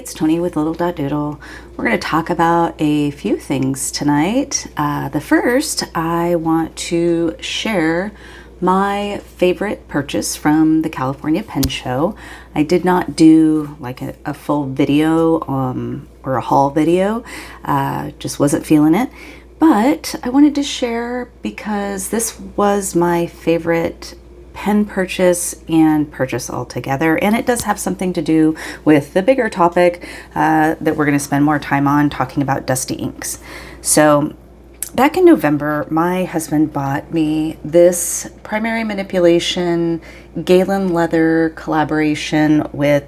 it's Tony with lidl.doodle. We're going to talk about a few things tonight. The first, I want to share my favorite purchase from the California Pen Show. I did not do like a full video or a haul video, just wasn't feeling it. But I wanted to share because this was my favorite pen purchase and purchase altogether, and it does have something to do with the bigger topic that we're going to spend more time on, talking about dusty inks. So back in November, my husband bought me this primary manipulation Galen leather collaboration with,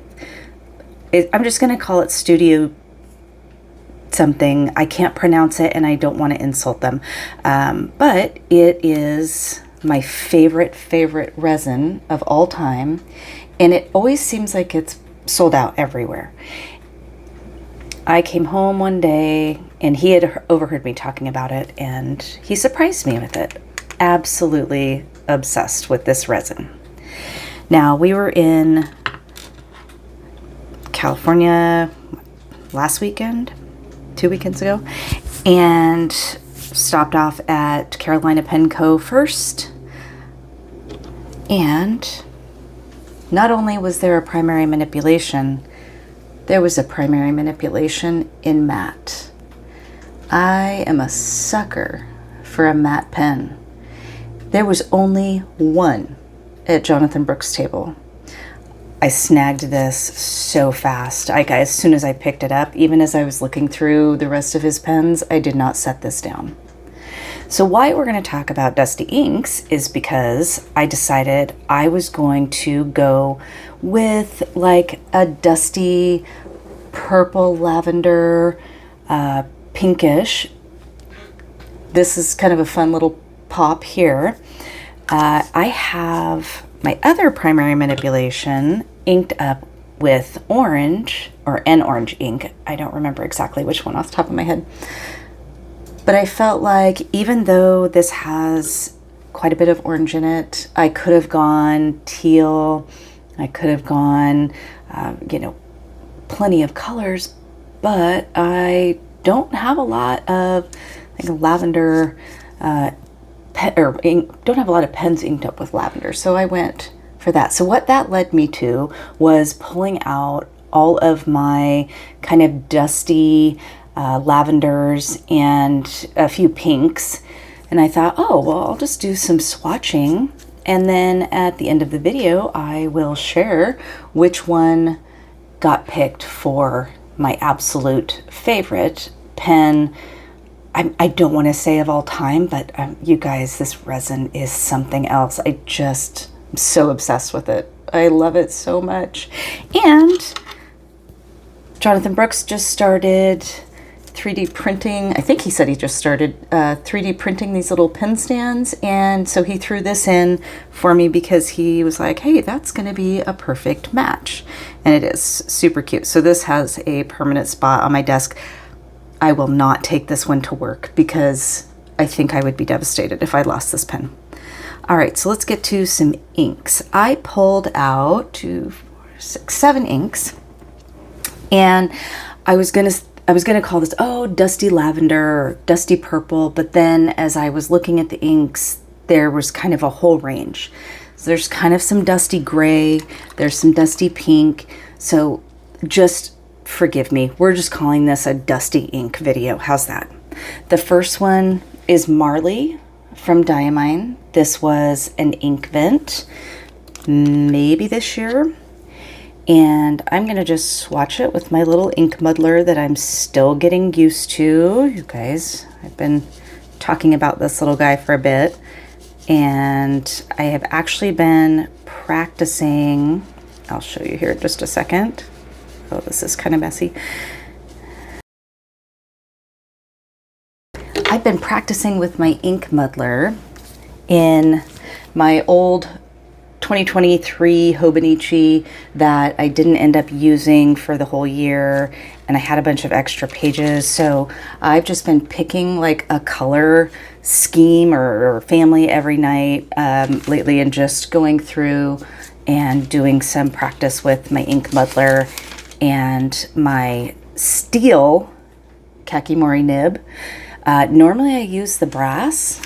I'm just going to call it Studio something. I can't pronounce it and I don't want to insult them, but it is my favorite resin of all time, and it always seems like it's sold out everywhere. I came home one day and he had overheard me talking about it, and he surprised me with it. Absolutely obsessed with this resin. Now, we were in California last weekend, 2 weekends ago, and stopped off at Carolina Pen Co. first. And not only was there a primary manipulation, there was a primary manipulation in matte. I am a sucker for a matte pen. There was only one at Jonathan Brooks' table. I snagged this so fast. As soon as I picked it up, even as I was looking through the rest of his pens, I did not set this down. So why we're going to talk about dusty inks is because I decided I was going to go with like a dusty purple lavender, pinkish. This is kind of a fun little pop here. I have my other primary manipulation inked up with orange, or an orange ink. I don't remember exactly which one off the top of my head. But I felt like even though this has quite a bit of orange in it, I could have gone teal, I could have gone, plenty of colors, but I don't have a lot of like lavender, don't have a lot of pens inked up with lavender. So I went for that. So what that led me to was pulling out all of my kind of dusty lavenders and a few pinks, and I thought, oh well, I'll just do some swatching, and then at the end of the video I will share which one got picked for my absolute favorite pen. I don't want to say of all time, but you guys, this resin is something else. I'm so obsessed with it. I love it so much. And Jonathan Brooks just started 3D printing. I think he said he just started 3D printing these little pen stands, and so he threw this in for me because he was like, hey, that's going to be a perfect match. And it is super cute. So this has a permanent spot on my desk. I will not take this one to work because I think I would be devastated if I lost this pen. All right, so let's get to some inks. I pulled out 2, 4, 6, 7 inks, and I was gonna call this, dusty lavender or dusty purple, but then as I was looking at the inks, there was kind of a whole range. So there's kind of some dusty gray, there's some dusty pink, so just forgive me. We're just calling this a dusty ink video. How's that? The first one is Marley from Diamine. This was an ink vent, maybe this year. And I'm going to just swatch it with my little ink muddler that I'm still getting used to. You guys, I've been talking about this little guy for a bit, and I have actually been practicing. I'll show you here in just a second. Oh, this is kind of messy. I've been practicing with my ink muddler in my old 2023 Hobonichi that I didn't end up using for the whole year, and I had a bunch of extra pages, so I've just been picking like a color scheme or family every night lately, and just going through and doing some practice with my ink muddler. and my steel Kakimori nib. Normally I use the brass,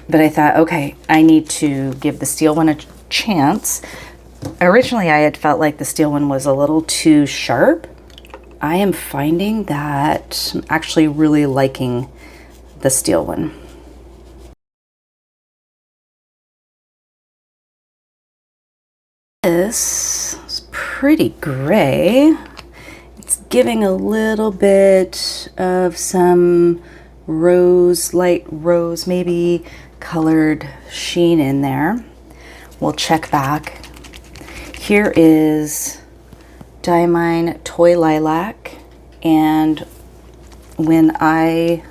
but I thought, okay, I need to give the steel one a chance. Originally, I had felt like the steel one was a little too sharp. I am finding that I'm actually really liking the steel one. This is pretty gray. It's giving a little bit of some rose, light rose, maybe colored sheen in there. We'll check back. Here is Diamine Toy Lilac, and when I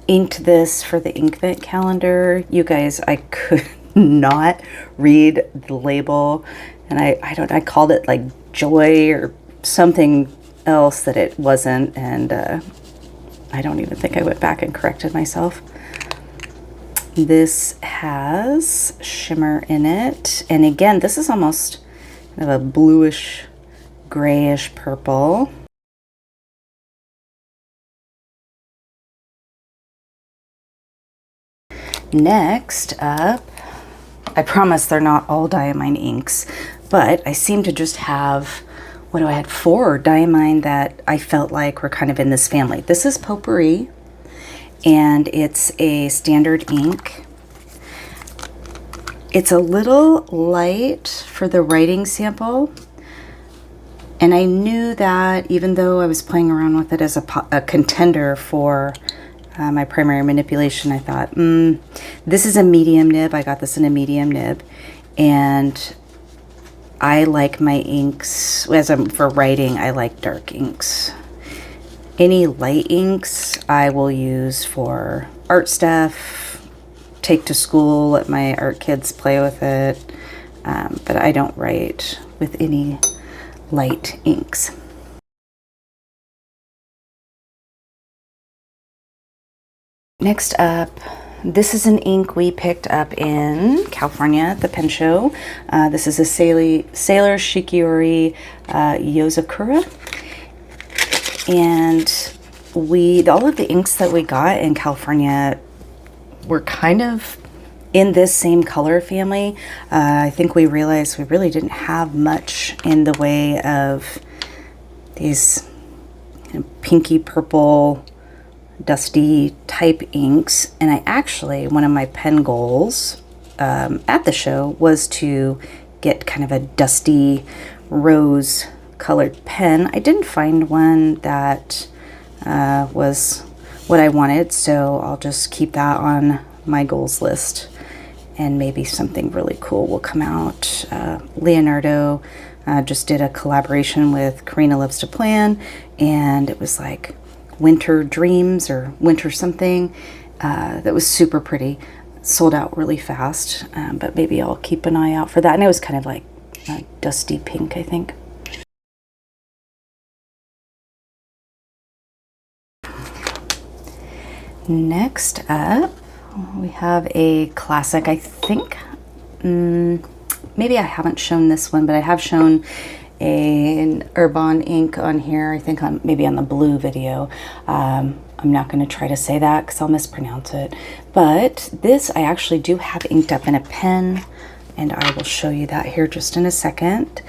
inked this for the Inkvent calendar, you guys, I could not read the label, and I called it like Joy or something else that it wasn't, and I don't even think I went back and corrected myself. This has shimmer in it, and again, this is almost kind of a bluish, grayish purple. Next up, I promise they're not all Diamine inks, but I seem to just have, what do I had, 4 Diamine that I felt like were kind of in this family. This is Potpourri, and it's a standard ink. It's a little light for the writing sample, and I knew that even though I was playing around with it as a contender for my primary manipulation, I thought, this is a medium nib. I got this in a medium nib, and I like my inks, for writing, I like dark inks. Any light inks I will use for art stuff, take to school, let my art kids play with it, but I don't write with any light inks. Next up, this is an ink we picked up in California at the pen show. This is a Sailor Shikiori Yozakura, and all of the inks that we got in California were kind of in this same color family. I think we realized we really didn't have much in the way of these pinky purple dusty type inks, and I actually, one of my pen goals at the show was to get kind of a dusty rose colored pen. I didn't find one that was what I wanted, so I'll just keep that on my goals list, and maybe something really cool will come out. Leonardo just did a collaboration with Karina Loves to Plan, and it was like Winter Dreams or Winter something. That was super pretty. Sold out really fast, but maybe I'll keep an eye out for that. And it was kind of like a dusty pink, I think. Next up, we have a classic. I think maybe I haven't shown this one, but I have shown an Urban ink on here, I think maybe on the blue video. I'm not going to try to say that because I'll mispronounce it, but this I actually do have inked up in a pen, and I will show you that here just in a second.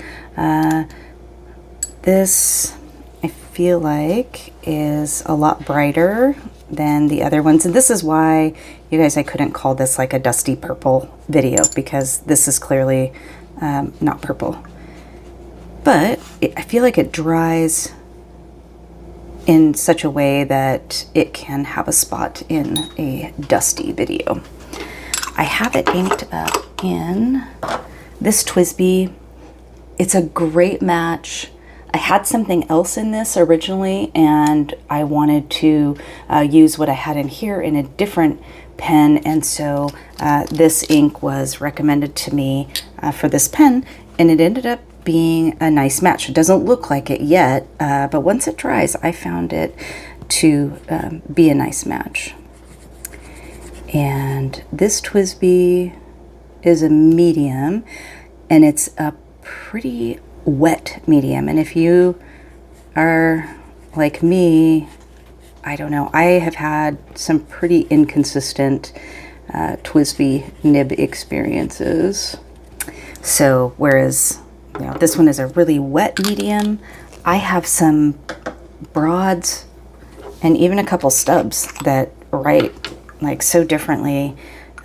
This I feel like is a lot brighter than the other ones, and this is why, you guys, I couldn't call this like a dusty purple video, because this is clearly not purple. But I feel like it dries in such a way that it can have a spot in a dusty video. I have it inked up in this TWSBI. It's a great match. I had something else in this originally, and I wanted to use what I had in here in a different pen, and so this ink was recommended to me for this pen, and it ended up being a nice match. It doesn't look like it yet, but once it dries, I found it to be a nice match. And this TWSBI is a medium, and it's a pretty wet medium. And if you are like me, I don't know, I have had some pretty inconsistent TWSBI nib experiences. So whereas, you know, this one is a really wet medium, I have some broads and even a couple stubs that write like so differently.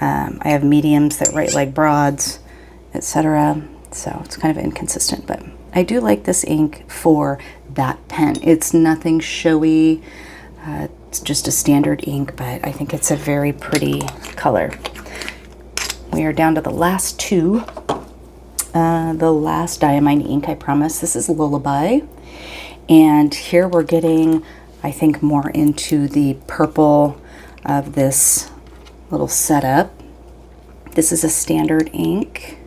I have mediums that write like broads, etc. So it's kind of inconsistent, but I do like this ink for that pen. It's nothing showy. It's just a standard ink, but I think it's a very pretty color. We are down to the last two. The last diamine ink, I promise. This is Lullaby. And here we're getting, I think, more into the purple of this little setup. This is a standard ink.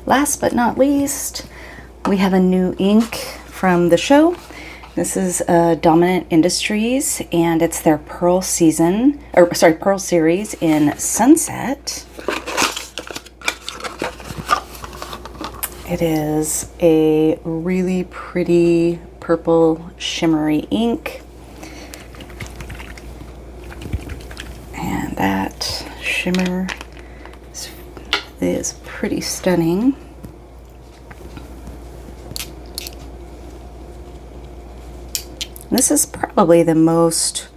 Last but not least, we have a new ink from the show. This is Dominant Industries, and it's their Pearl season, or sorry, Pearl series in Sunset. It is a really pretty purple shimmery ink. And that shimmer is pretty stunning. This is probably the most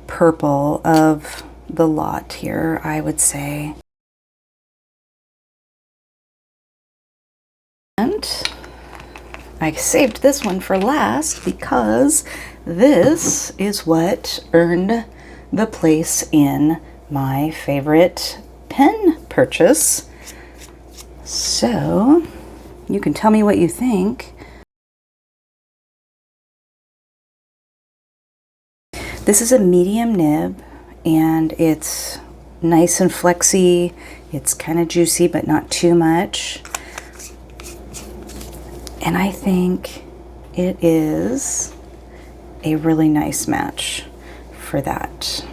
purple of the lot here, I would say. And I saved this one for last because this is what earned the place in my favorite pen purchase. So you can tell me what you think. This is a medium nib, and it's nice and flexy. It's kind of juicy, but not too much. And I think it is a really nice match for that.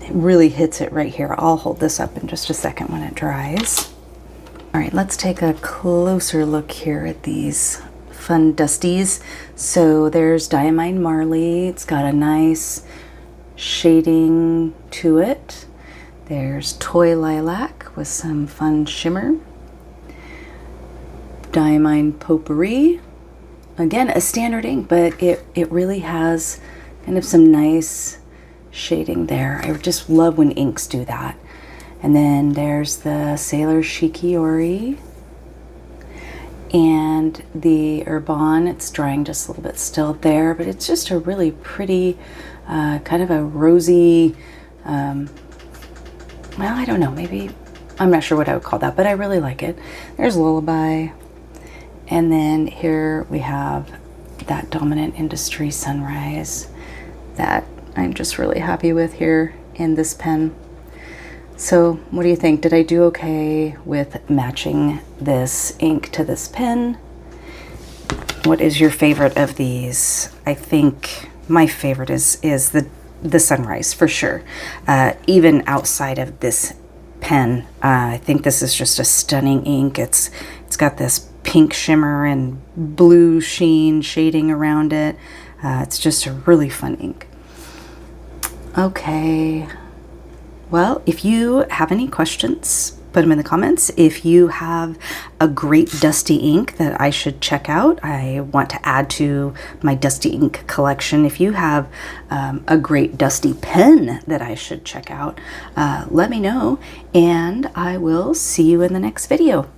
It really hits it right here. I'll hold this up in just a second when it dries. All right, let's take a closer look here at these fun dusties. So there's Diamine Marley. It's got a nice shading to it. There's Toy Lilac with some fun shimmer. Diamine Potpourri. Again, a standard ink, but it really has kind of some nice shading there. I just love when inks do that. And then there's the Sailor Shikiori. And the Urban, it's drying just a little bit still there, but it's just a really pretty, kind of a rosy, well, I don't know, maybe, I'm not sure what I would call that, but I really like it. There's Lullaby. And then here we have that Dominant Industry Sunrise that I'm just really happy with here in this pen. So what do you think? Did I do okay with matching this ink to this pen? What is your favorite of these? I think my favorite is the Sunrise for sure. Even outside of this pen, I think this is just a stunning ink. It's got this pink shimmer and blue sheen shading around it. It's just a really fun ink. Okay. Well, if you have any questions, put them in the comments. If you have a great dusty ink that I should check out, I want to add to my dusty ink collection. If you have a great dusty pen that I should check out, let me know, and I will see you in the next video.